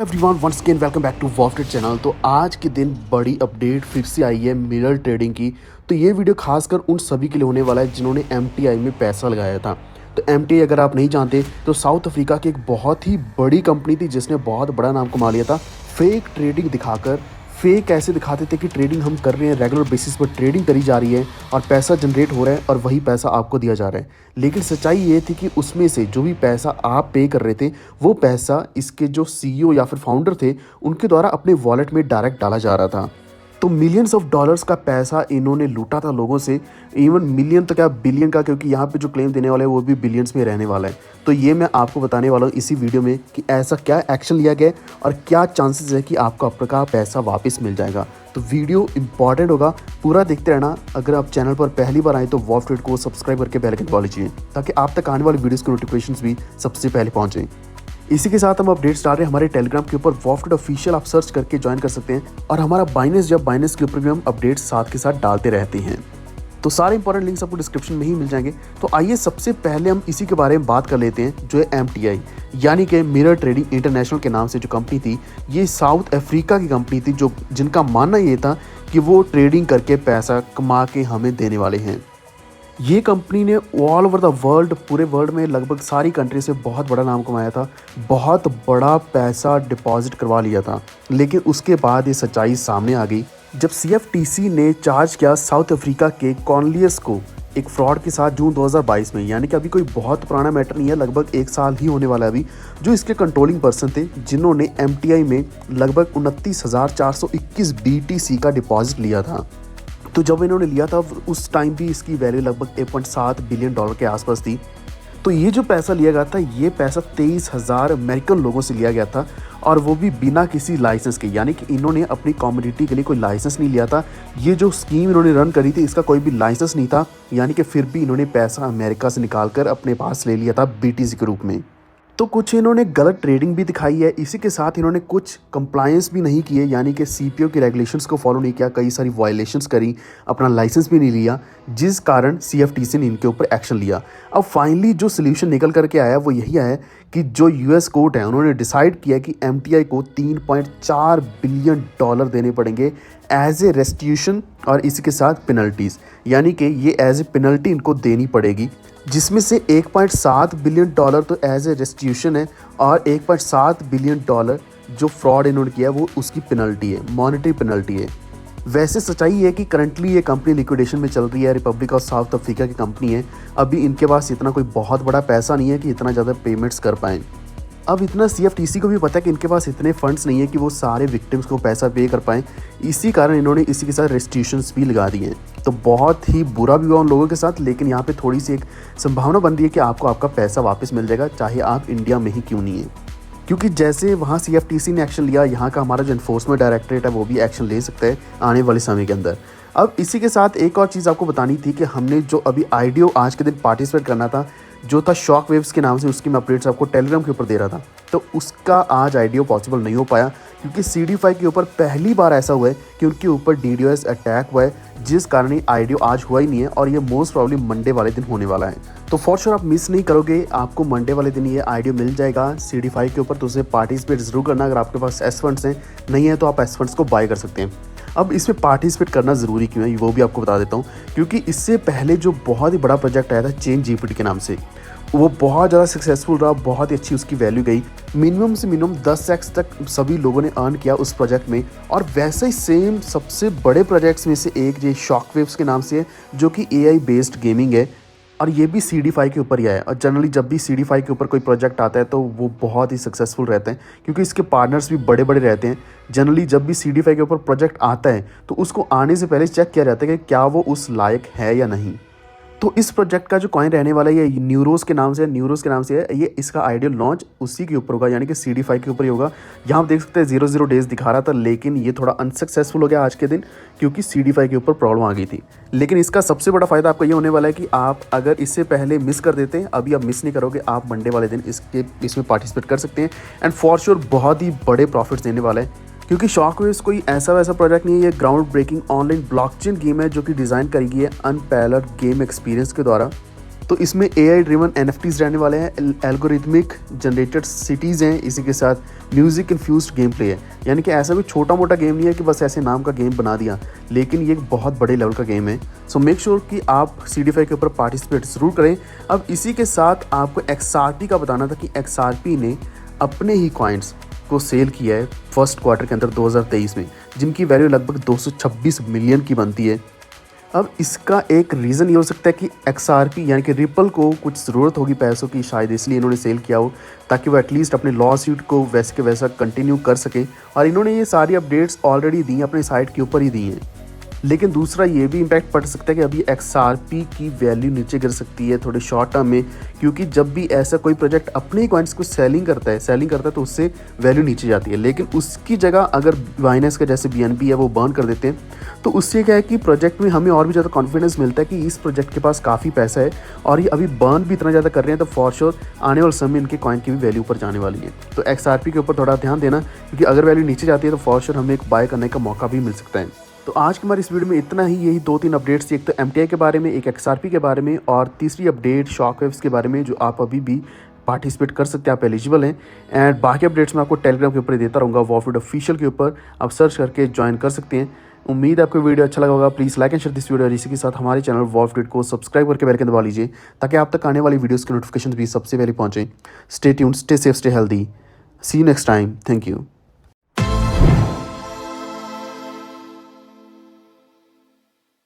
Everyone once again welcome back to Wafted channel. तो आज के दिन बड़ी अपडेट फिर से आई है मिरर ट्रेडिंग की। तो ये वीडियो खासकर उन सभी के लिए होने वाला है जिन्होंने MTI में पैसा लगाया था। तो MTI अगर आप नहीं जानते तो साउथ अफ्रीका की एक बहुत ही बड़ी कंपनी थी जिसने बहुत बड़ा नाम कमा लिया था फेक ट्रेडिंग दिखाकर। फेक ऐसे दिखाते थे कि ट्रेडिंग हम कर रहे हैं, रेगुलर बेसिस पर ट्रेडिंग करी जा रही है और पैसा जनरेट हो रहा है और वही पैसा आपको दिया जा रहा है। लेकिन सच्चाई ये थी कि उसमें से जो भी पैसा आप पे कर रहे थे वो पैसा इसके जो CEO या फिर फाउंडर थे उनके द्वारा अपने वॉलेट में डायरेक्ट डाला जा रहा था। तो मिलियंस ऑफ डॉलर्स का पैसा इन्होंने लूटा था लोगों से, इवन मिलियन तो क्या बिलियन का, क्योंकि यहाँ पे जो क्लेम देने वाला है वो भी बिलियंस में रहने वाला है। तो ये मैं आपको बताने वाला हूँ इसी वीडियो में कि ऐसा क्या एक्शन लिया गया और क्या चांसेस है कि आपको आपका पैसा वापस मिल जाएगा। तो वीडियो इंपॉर्टेंट होगा, पूरा देखते रहना। अगर आप चैनल पर पहली बार आए तो वॉफ्टेड को सब्सक्राइब करके बेल आइकन दबा लीजिए ताकि आप तक आने वाली वीडियोस के नोटिफिकेशंस भी सबसे पहले पहुंचे। इसी के साथ हम अपडेट्स डाल रहे हैं हमारे टेलीग्राम के ऊपर, वॉफ्टेड ऑफिशियल, आप सर्च करके ज्वाइन कर सकते हैं। और हमारा बाइनेंस के ऊपर भी हम अपडेट्स साथ के साथ डालते रहते हैं। तो सारे इंपॉर्टेंट लिंक्स आपको डिस्क्रिप्शन में ही मिल जाएंगे। तो आइए सबसे पहले हम इसी के बारे में बात कर लेते हैं जो है MTI यानी कि मिरर ट्रेडिंग इंटरनेशनल के नाम से जो कंपनी थी। ये साउथ अफ्रीका की कंपनी थी जो जिनका मानना ये था कि वो ट्रेडिंग करके पैसा कमा के हमें देने वाले हैं। ये कंपनी ने ऑल ओवर द वर्ल्ड, पूरे वर्ल्ड में लगभग सारी कंट्री से बहुत बड़ा नाम कमाया था, बहुत बड़ा पैसा डिपॉजिट करवा लिया था। लेकिन उसके बाद ये सच्चाई सामने आ गई जब CFTC ने चार्ज किया साउथ अफ्रीका के कॉर्नलियस को एक फ्रॉड के साथ जून 2022 में, यानी कि अभी कोई बहुत पुराना मैटर नहीं है, लगभग एक साल ही होने वाला है अभी, जो इसके कंट्रोलिंग पर्सन थे जिन्होंने MTI में लगभग 29,421 BTC का डिपॉजिट लिया था। तो जब इन्होंने लिया था उस टाइम भी इसकी वैल्यू लगभग 1.7 बिलियन डॉलर के आसपास थी। तो ये जो पैसा लिया गया था, ये पैसा 23,000 अमेरिकन लोगों से लिया गया था और वो भी बिना किसी लाइसेंस के, यानी कि इन्होंने अपनी कम्युनिटी के लिए कोई लाइसेंस नहीं लिया था। ये जो स्कीम इन्होंने रन करी थी इसका कोई भी लाइसेंस नहीं था, यानी कि फिर भी इन्होंने पैसा अमेरिका से निकाल कर अपने पास ले लिया था BTC के रूप में। तो कुछ इन्होंने गलत ट्रेडिंग भी दिखाई है, इसी के साथ इन्होंने कुछ कंप्लायंस भी नहीं किए, यानी कि CPO की रेगुलेशंस को फॉलो नहीं किया, कई सारी वायलेशंस करी, अपना लाइसेंस भी नहीं लिया, जिस कारण CFTC ने इनके ऊपर एक्शन लिया। अब फाइनली जो सोल्यूशन निकल करके आया वो यही है कि जो US कोर्ट है उन्होंने डिसाइड किया कि MTI को 3.4 बिलियन डॉलर देने पड़ेंगे एज ए रेस्टिट्यूशन और इसी के साथ पेनल्टीज़, यानी कि ये एज ए पेनल्टी इनको देनी पड़ेगी, जिसमें से 1.7 बिलियन डॉलर तो एज ए रेस्टिट्यूशन है और 1.7 बिलियन डॉलर जो फ्रॉड इन्होंने किया वो उसकी पेनल्टी है, मॉनेटरी पेनल्टी है। वैसे सच्चाई है कि करंटली ये कंपनी लिक्विडेशन में चल रही है, रिपब्लिक ऑफ साउथ अफ्रीका की कंपनी है। अभी इनके पास इतना कोई बहुत बड़ा पैसा नहीं है कि इतना ज़्यादा पेमेंट्स कर पाएँ। अब इतना CFTC को भी पता है कि इनके पास इतने फंड्स नहीं है कि वो सारे विक्टिम्स को पैसा पे कर पाएँ, इसी कारण इन्होंने इसी के साथ रेस्ट्रिक्शंस भी लगा दिए हैं। तो बहुत ही बुरा भी हुआ उन लोगों के साथ, लेकिन यहाँ पे थोड़ी सी एक संभावना बन रही है कि आपको आपका पैसा वापस मिल जाएगा, चाहे आप इंडिया में ही क्यों नहीं है। क्योंकि जैसे वहाँ CFTC ने एक्शन लिया, यहाँ का हमारा जो एनफोर्समेंट डायरेक्टरेट है वो भी एक्शन ले सकता है आने वाले समय के अंदर। अब इसी के साथ एक और चीज़ आपको बतानी थी कि हमने जो अभी IDO आज के दिन पार्टिसिपेट करना था, जो था शॉक वेव्स के नाम से, उसकी मैं अपडेट्स आपको टेलीग्राम के ऊपर दे रहा था, तो उसका आज IDO पॉसिबल नहीं हो पाया क्योंकि CD5 के ऊपर पहली बार ऐसा हुआ है कि उनके ऊपर DDoS अटैक हुआ है, जिस कारण IDO आज हुआ ही नहीं है और ये मोस्ट प्रॉब्ली मंडे वाले दिन होने वाला है। तो फॉर श्योर आप मिस नहीं करोगे, आपको मंडे वाले दिन ये IDO मिल जाएगा CD5 के ऊपर। तो उसे पार्टिसिपेट ज़रूर करना, अगर आपके पास S फंड्स हैं, नहीं है तो आप S फंड्स को बाय कर सकते हैं। अब इसमें पार्टिसिपेट करना ज़रूरी क्यों है वो भी आपको बता देता हूँ, क्योंकि इससे पहले जो बहुत ही बड़ा प्रोजेक्ट आया था ChainGPT के नाम से, वो बहुत ज़्यादा सक्सेसफुल रहा, बहुत ही अच्छी उसकी वैल्यू गई, मिनिमम से मिनिमम 10x तक सभी लोगों ने अर्न किया उस प्रोजेक्ट में। और वैसे ही सेम सबसे बड़े प्रोजेक्ट्स में से एक ये शॉकवेव्स के नाम से है, जो कि AI बेस्ड गेमिंग है और ये भी CD5 के ऊपर ही आया। और जनरली जब भी CD5 के ऊपर कोई प्रोजेक्ट आता है तो वो बहुत ही सक्सेसफुल रहते हैं, क्योंकि इसके पार्टनर्स भी बड़े बड़े रहते हैं। जनरली जब भी CD5 के ऊपर प्रोजेक्ट आता है तो उसको आने से पहले चेक किया जाता है कि क्या वो उस लायक है या नहीं। तो इस प्रोजेक्ट का जो कॉइन रहने वाला है ये न्यूरोस के नाम से है। ये इसका आइडियल लॉन्च उसी के ऊपर होगा, यानी कि CD5 के ऊपर ही होगा। यहाँ आप देख सकते हैं 00 डेज दिखा रहा था, लेकिन ये थोड़ा अनसक्सेसफुल हो गया आज के दिन क्योंकि CD5 के ऊपर प्रॉब्लम आ गई थी। लेकिन इसका सबसे बड़ा फायदा आपको ये होने वाला है कि आप अगर इससे पहले मिस कर देते हैं, अभी आप मिस नहीं करोगे, आप मंडे वाले दिन इसमें पार्टिसिपेट कर सकते हैं एंड फॉर श्योर बहुत ही बड़े प्रॉफिट्स देने वाला है। क्योंकि शॉकवेव्स कोई ऐसा वैसा प्रोजेक्ट नहीं है, ये ground breaking online blockchain game है जो कि डिज़ाइन करी गई है अनपैरेलल्ड गेम एक्सपीरियंस के द्वारा। तो इसमें AI ड्रिवन NFTs रहने वाले हैं, एल्गोरिथमिक जनरेटेड सिटीज़ हैं, इसी के साथ म्यूज़िक इन्फ्यूज्ड गेम प्ले है। यानी कि ऐसा कोई छोटा मोटा गेम नहीं है कि बस ऐसे नाम का गेम बना दिया, लेकिन ये एक बहुत बड़े लेवल का गेम है। सो मेक श्योर कि आप CDFI के ऊपर पार्टिसिपेट ज़रूर करें। अब इसी के साथ आपको XRP का बताना था कि XRP ने अपने ही कॉइन्स को सेल किया है फर्स्ट क्वार्टर के अंदर 2023 में, जिनकी वैल्यू लगभग 226 मिलियन की बनती है। अब इसका एक रीज़न ये हो सकता है कि XRP यानी कि रिपल को कुछ ज़रूरत होगी पैसों की, शायद इसलिए इन्होंने सेल किया हो, ताकि वो एटलीस्ट अपने लॉ सूट को वैसे के वैसा कंटिन्यू कर सकें। और इन्होंने ये सारी अपडेट्स ऑलरेडी दी हैं, अपने साइट के ऊपर ही दी हैं। लेकिन दूसरा ये भी इम्पैक्ट पड़ सकता है कि अभी XRP की वैल्यू नीचे गिर सकती है थोड़े शॉर्ट टर्म में, क्योंकि जब भी ऐसा कोई प्रोजेक्ट अपने ही कॉइन्स को सेलिंग करता है तो उससे वैल्यू नीचे जाती है। लेकिन उसकी जगह अगर बाइनेंस का जैसे BNB है वो बर्न कर देते हैं, तो उससे क्या है कि प्रोजेक्ट में हमें और भी ज़्यादा कॉन्फिडेंस मिलता है कि इस प्रोजेक्ट के पास काफ़ी पैसा है और ये अभी बर्न भी इतना ज़्यादा कर रहे हैं, तो फॉर श्योर आने वाले समय में इनके कॉइन की भी वैल्यू ऊपर जाने वाली है। तो XRP के ऊपर थोड़ा ध्यान देना, क्योंकि अगर वैल्यू नीचे जाती है तो फॉर श्योर हमें एक बाय करने का मौका भी मिल सकता है। तो आज की हमारी इस वीडियो में इतना ही। यही 2-3 अपडेट्स थी, एक तो MTI के बारे में, एक XRP के बारे में, और तीसरी अपडेट शॉकवेव्स के बारे में, जो आप अभी भी पार्टिसिपेट कर सकते हैं, आप एलिजिबल हैं। एंड बाकी अपडेट्स मैं आपको टेलीग्राम के ऊपर देता रहूँगा, वॉफिट ऑफिशियल के ऊपर आप सर्च करके ज्वाइन कर सकते हैं। उम्मीद है आपको वीडियो अच्छा लगा होगा। Please like and share this video, और इसी के साथ हमारे चैनल वॉफिट को सब्सक्राइब करके बेल आइकन दबा लीजिए, ताकि आप तक आने वाली वीडियोज़ के नोटिफिकेशन भी सबसे पहले पहुँचें। Stay tuned, stay safe, stay healthy. See you next time. Thank you.